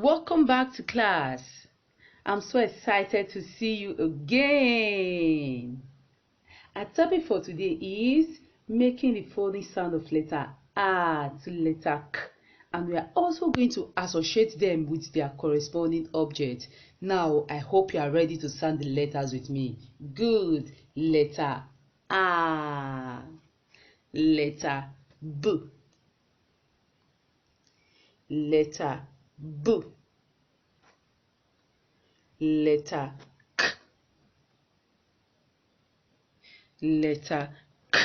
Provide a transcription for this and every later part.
Welcome back to class. I'm so excited to see you again. Our topic for today is making the phonic sound of letter A to letter K, and we are also going to associate them with their corresponding object. Now, I hope you are ready to sound the letters with me. Good. Letter A, letter B, letter B, letter K, letter K.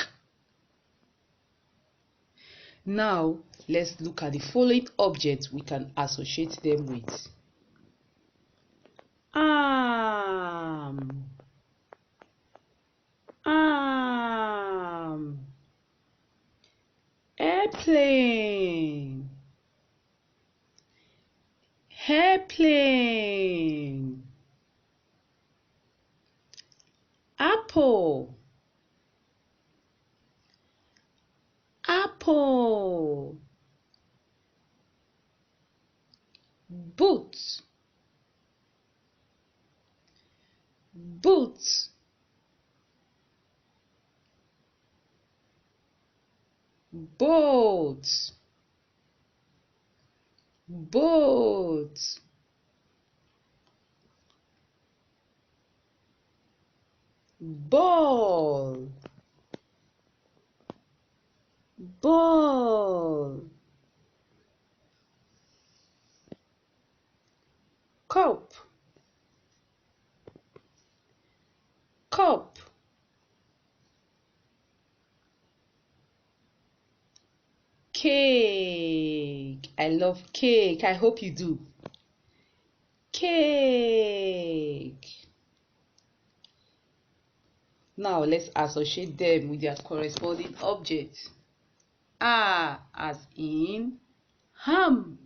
Now, let's look at the following objects we can associate them with. Arm, arm, airplane, airplane, apple, apple, boot, boot, boat, boat, ball, ball, cup, cup, cake. I love cake. I hope you do. Cake. Now let's associate them with their corresponding objects. A as in ham.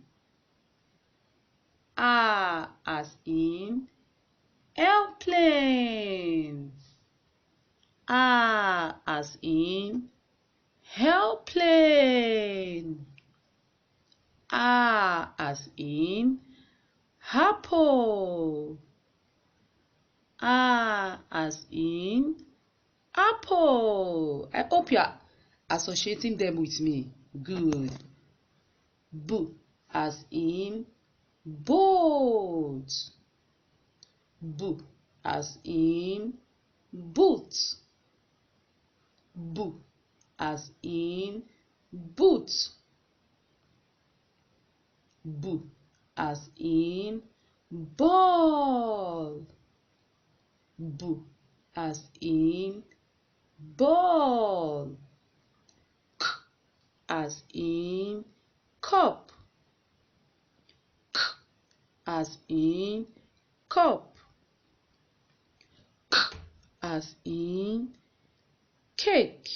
A as in airplane. A as in airplane. A as in apple. A as in apple. I hope you are associating them with me. Good. B as in boat. B as in boot. B as in boot. B as in ball. B as in ball. K as in cup. K as in cup. K as in cake.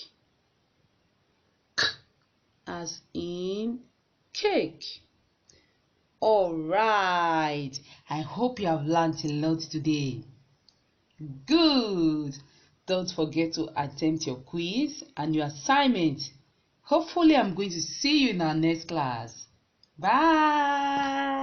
K as in cake. Alright, I hope you have learned a lot today. Good. Don't forget to attempt your quiz and your assignment. Hopefully, I'm going to see you in our next class. Bye.